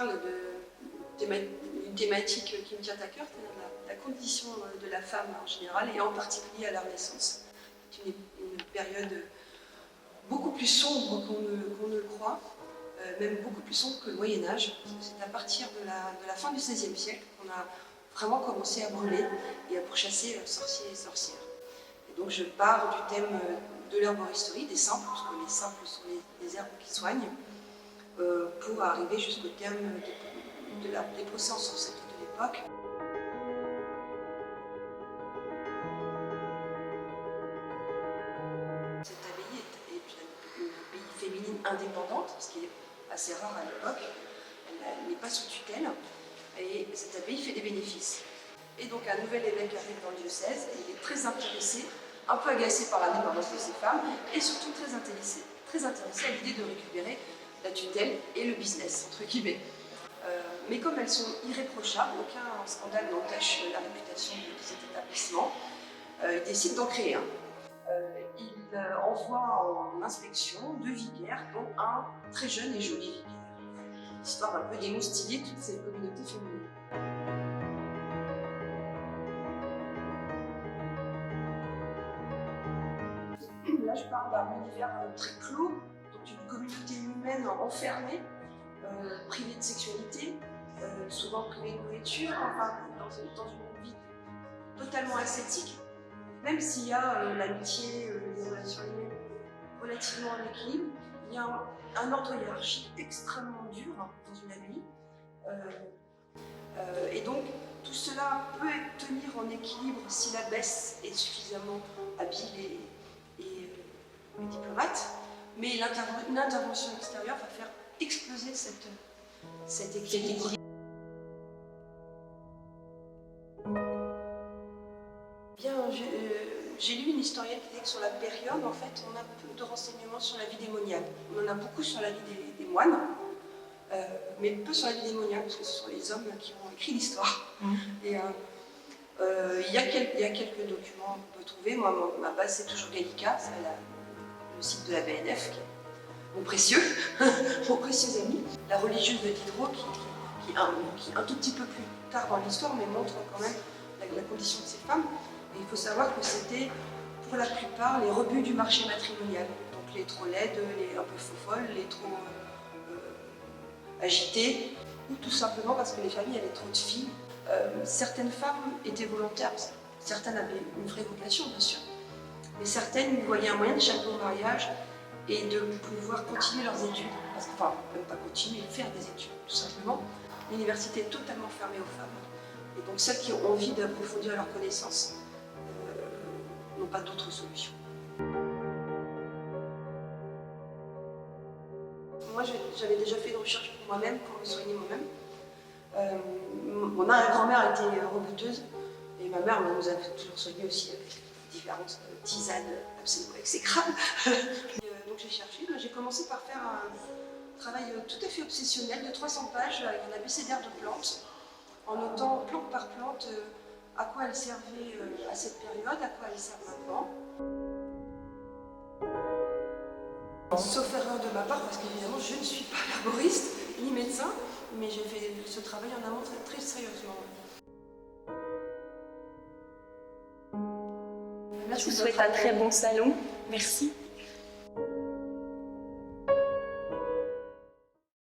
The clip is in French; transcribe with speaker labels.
Speaker 1: parle d'une thématique qui me tient à cœur, c'est la condition de la femme en général, et en particulier à la Renaissance. C'est une période beaucoup plus sombre qu'on ne le croit, même beaucoup plus sombre que le Moyen-Âge. C'est à partir de la fin du XVIe siècle qu'on a vraiment commencé à brûler et à pourchasser sorciers et sorcières. Et donc je pars du thème de l'herboristerie, des simples, parce que les simples sont les herbes qui soignent, pour arriver jusqu'au terme des procès ensorcelés de l'époque. Cette abbaye est une abbaye féminine indépendante, ce qui est assez rare à l'époque. Elle n'est pas sous tutelle, et cette abbaye fait des bénéfices. Et donc un nouvel évêque arrive dans le diocèse, et il est très intéressé, un peu agacé par l'indépendance de ces femmes, et surtout très intéressé à l'idée de récupérer la tutelle et le business, entre guillemets. Mais comme elles sont irréprochables, aucun scandale n'entache la réputation de cet établissement, il décide d'en créer un. Il envoie en inspection 2 vicaires, dont un très jeune et joli vicaire, histoire un peu d'émoustiller toutes ces communautés féminines. Là, je parle d'un univers très clos, donc une communauté humaine enfermée, privée de sexualité, souvent privée de nourriture, enfin, dans une vie totalement ascétique, même s'il y a l'amitié, les relations humaines relativement en équilibre, il y a un ordre hiérarchique extrêmement dur dans une abbaye. Et donc, tout cela peut tenir en équilibre si l'abbesse est suffisamment habile et diplomate, mais une intervention extérieure va faire exploser cet équilibre. Bien, j'ai lu une historienne qui disait que sur la période, en fait, on a peu de renseignements sur la vie démoniaque. On en a beaucoup sur la vie des moines, mais peu sur la vie démoniaque, parce que ce sont les hommes qui ont écrit l'histoire. Et il y a quelques documents qu'on peut trouver. Moi, ma base, c'est toujours Gallica, c'est le site de la BNF, qui est mon précieux ami. La religieuse de Diderot, qui un tout petit peu plus tard dans l'histoire, mais montre quand même la condition de ces femmes. Et il faut savoir que c'était, pour la plupart, les rebuts du marché matrimonial. Donc les trop laides, les un peu faux-folles, les trop agitées, ou tout simplement parce que les familles avaient trop de filles. Certaines femmes étaient volontaires, certaines avaient une vraie vocation, bien sûr, mais certaines voyaient un moyen d'échapper au mariage et de pouvoir continuer leurs études. Enfin, même pas continuer, faire des études, tout simplement. L'université est totalement fermée aux femmes. Et donc celles qui ont envie d'approfondir leurs connaissances n'ont pas d'autre solution. Moi, j'avais déjà fait une recherche pour moi-même, pour me soigner moi-même. Mon arrière-grand-mère était rebouteuse, et ma mère nous a toujours soignés aussi avec différentes tisanes absolument exécrables. Donc j'ai cherché, j'ai commencé par faire un travail tout à fait obsessionnel de 300 pages avec un abécédaire de plantes, en notant plante par plante à quoi elles servaient à cette période, à quoi elles servent maintenant. Sauf erreur de ma part, parce qu'évidemment je ne suis pas herboriste ni médecin, mais j'ai fait ce travail en amont très sérieusement.
Speaker 2: Je vous souhaite un très bon salon. Merci.